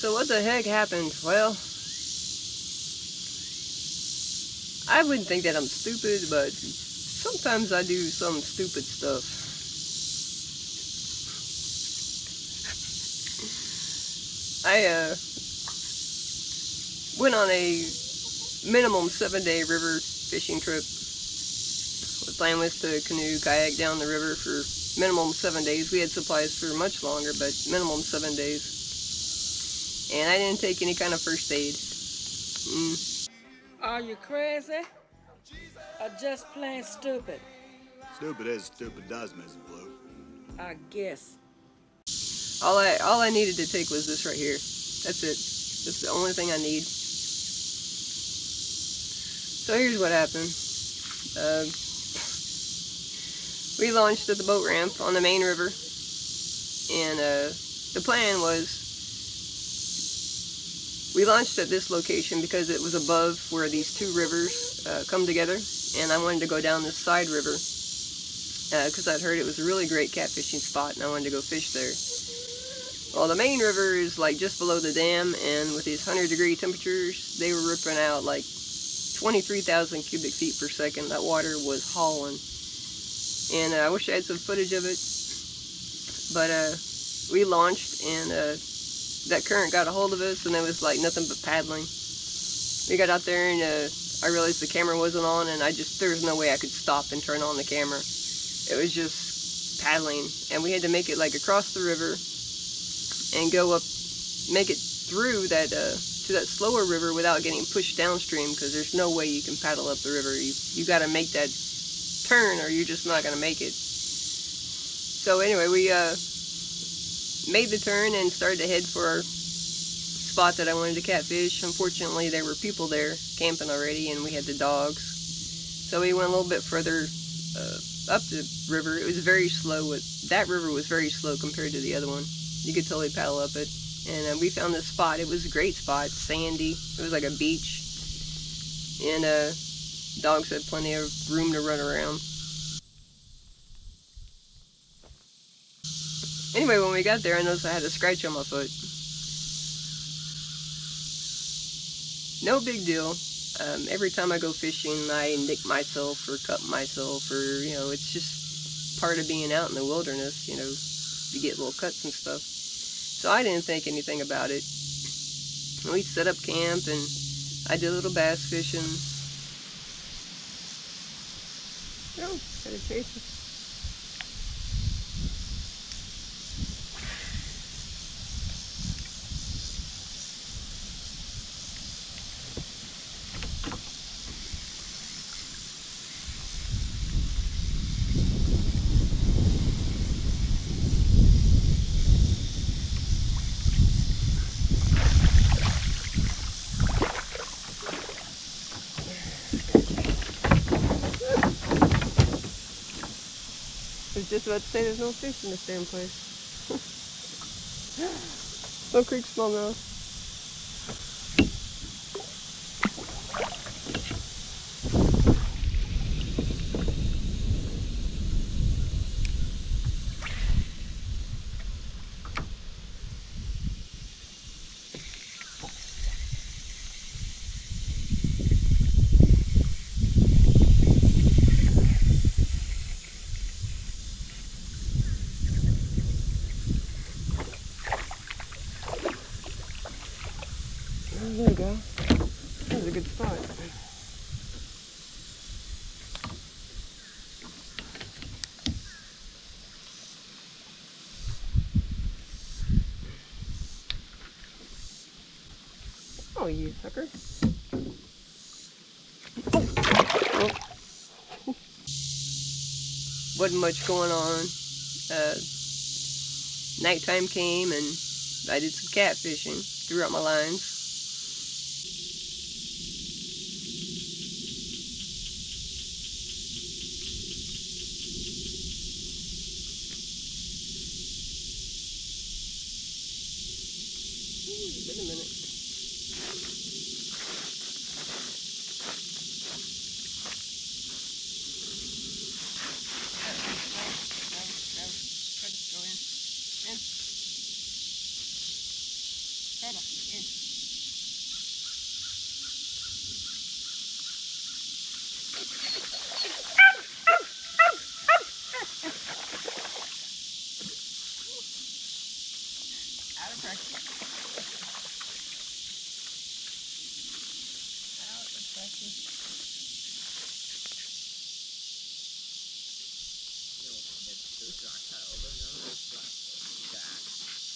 So what the heck happened? Well, I wouldn't think that I'm stupid, but sometimes I do some stupid stuff. I went on a minimum 7-day river fishing trip. The plan was to canoe, kayak down the river for minimum 7 days. We had supplies for much longer, but minimum 7 days. And I didn't take any kind of first aid. Are you crazy? Or just plain stupid? Stupid as stupid does, Mrs. Blue. I guess. All I needed to take was this right here. That's it. That's the only thing I need. So here's what happened. We launched at the boat ramp on the main river, and the plan was we launched at this location because it was above where these two rivers come together, and I wanted to go down this side river because I'd heard it was a really great catfishing spot, and I wanted to go fish there. Well, the main river is like just below the dam, and with these 100-degree temperatures, they were ripping out like 23,000 cubic feet per second. That water was hauling. And I wish I had some footage of it. But we launched, and that current got a hold of us, and it was like nothing but paddling. We got out there, and I realized the camera wasn't on, and there was no way I could stop and turn on the camera. It was just paddling, and we had to make it like across the river and go up, make it through that to that slower river without getting pushed downstream, because there's no way you can paddle up the river. You got to make that turn, or you're just not going to make it. So anyway, we made the turn and started to head for our spot that I wanted to catfish. Unfortunately, there were people there camping already, and we had the dogs. So we went a little bit further up the river. It was very slow. That river was very slow compared to the other one. You could totally paddle up it. And we found this spot. It was a great spot, sandy. It was like a beach. And dogs had plenty of room to run around. Anyway, when we got there, I noticed I had a scratch on my foot. No big deal. Every time I go fishing, I nick myself or cut myself, or, it's just part of being out in the wilderness, you get little cuts and stuff. So I didn't think anything about it. We set up camp, and I did a little bass fishing. Oh, got a chase. I was just about to say there's no fish in this damn place. No creek smallmouth. There you go. That was a good spot. Oh, you sucker. Oh. Wasn't much going on. Nighttime came, and I did some catfishing. Threw out my lines. Wait a minute. Go in. Better.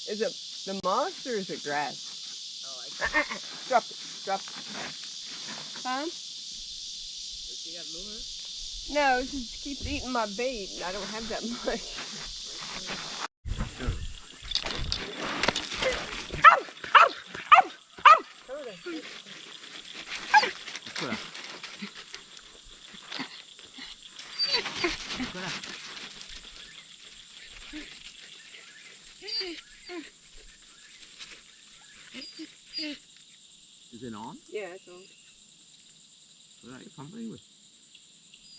Is it the moss or is it grass? Drop it. Drop it. Huh? Does she have lure? No, she just keeps eating my bait. I don't have that much. Is it on? Yeah, it's on. What are you fumbling with?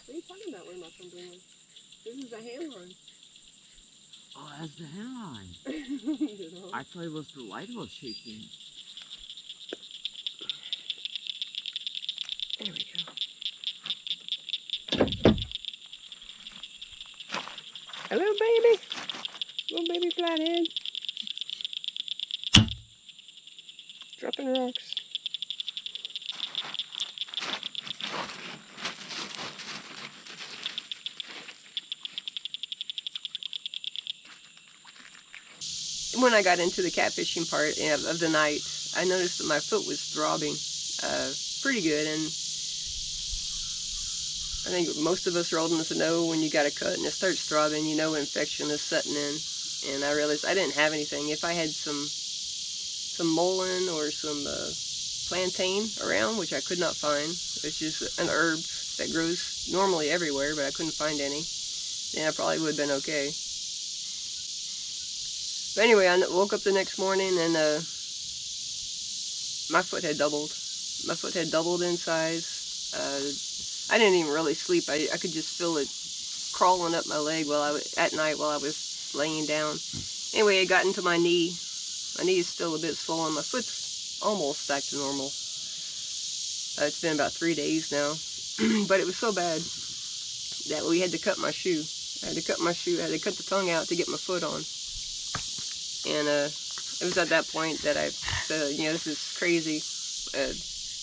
What are you talking about? What am I fumbling with? This is a hand line. Oh, that's the hand line. I thought it was the light was shaking. There we go. A little baby. Little baby flathead. Dropping rocks. When I got into the catfishing part of the night, I noticed that my foot was throbbing pretty good, and I think most of us are old enough to know when you got a cut and it starts throbbing, you know infection is setting in. And I realized I didn't have anything. If I had some mullein or some plantain around, which I could not find, it's just an herb that grows normally everywhere, but I couldn't find any, then I probably would have been okay. But anyway, I woke up the next morning and my foot had doubled. My foot had doubled in size. I didn't even really sleep. I could just feel it crawling up my leg at night while I was laying down. Anyway, it got into my knee. My knee is still a bit swollen. My foot's almost back to normal. It's been about 3 days now. But it was so bad that we had to cut my shoe. I had to cut my shoe. I had to cut the tongue out to get my foot on. And it was at that point that I said, you know, this is crazy.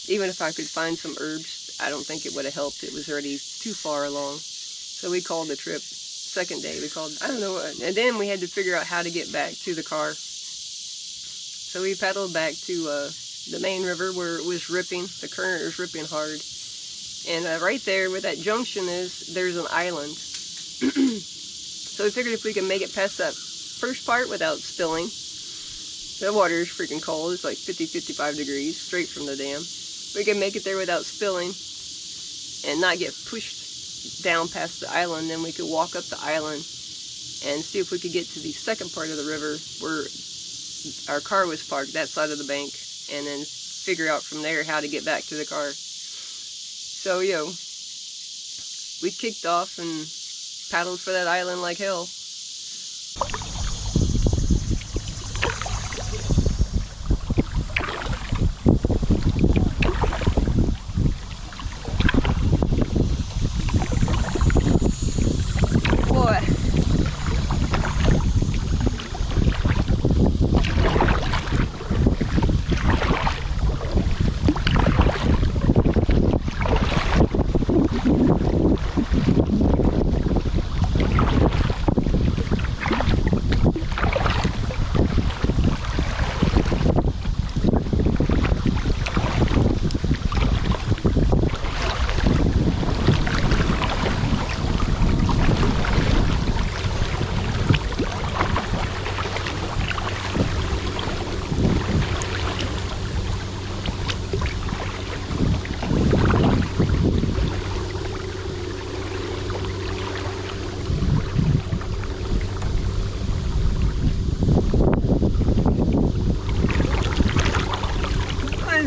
Even if I could find some herbs, I don't think it would have helped. It was already too far along. So we called the trip. Second day, we called, I don't know, and then we had to figure out how to get back to the car. So we paddled back to the main river where it was ripping. The current was ripping hard. And right there where that junction is, there's an island. So we figured if we could make it past that first part without spilling. The water is freaking cold. It's like 50-55 degrees straight from the dam. We can make it there without spilling and not get pushed down past the island. Then we could walk up the island and see if we could get to the second part of the river where our car was parked, that side of the bank, and then figure out from there how to get back to the car. So, you know, we kicked off and paddled for that island like hell.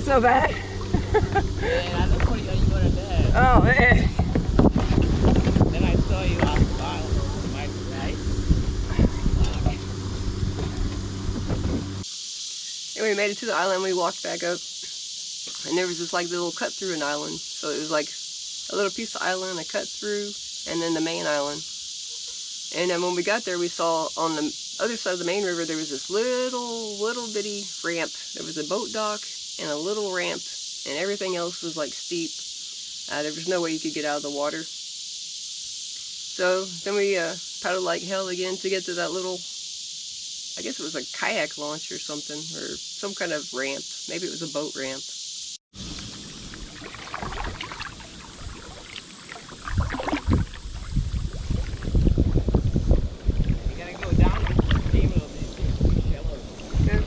So bad. Man, I looked for you and you were there. Oh man. Then I saw you off the bottom. My right? Anyway, we made it to the island. We walked back up, and there was this like little cut through an island. So it was like a little piece of island, a cut through, and then the main island. And then when we got there, we saw on the other side of the main river, there was this little bitty ramp. There was a boat dock and a little ramp, and everything else was like steep. There was no way you could get out of the water. So then we paddled like hell again to get to that little, I guess it was a kayak launch or something, or some kind of ramp. Maybe it was a boat ramp. You gotta go down and steam a little bit, it's pretty shallow. Yeah.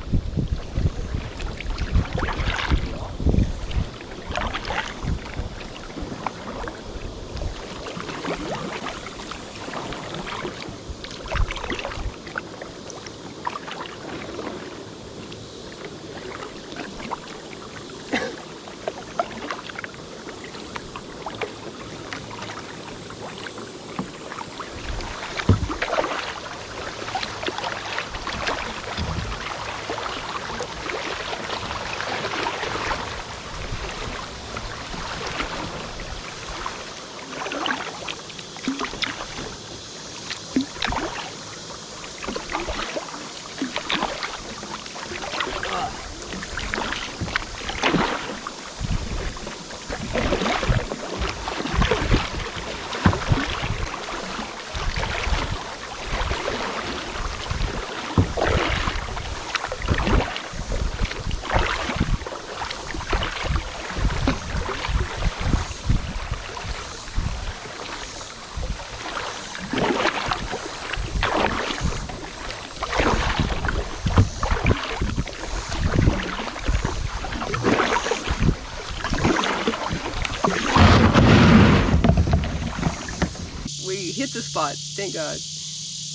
We hit the spot, thank God.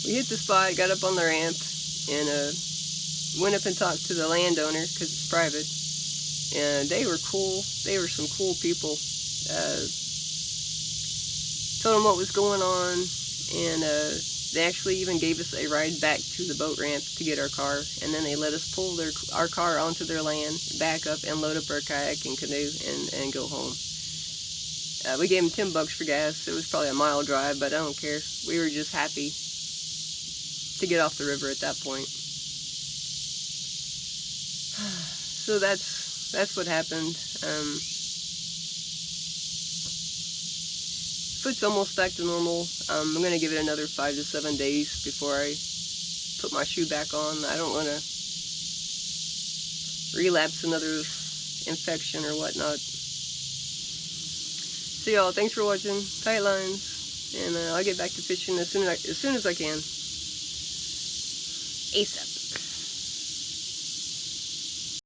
We hit the spot, got up on the ramp, and went up and talked to the landowner, because it's private. And they were cool. They were some cool people. Told them what was going on, and they actually even gave us a ride back to the boat ramp to get our car. And then they let us pull our car onto their land, back up, and load up our kayak and canoe, and go home. We gave them $10 for gas. It was probably a mile drive, but I don't care. We were just happy to get off the river at that point. So that's what happened. Foot's almost back to normal. I'm gonna give it another 5 to 7 days before I put my shoe back on. I don't want to relapse another infection or whatnot. So y'all, thanks for watching. Tight lines, and I'll get back to fishing as soon as I can. ASAP.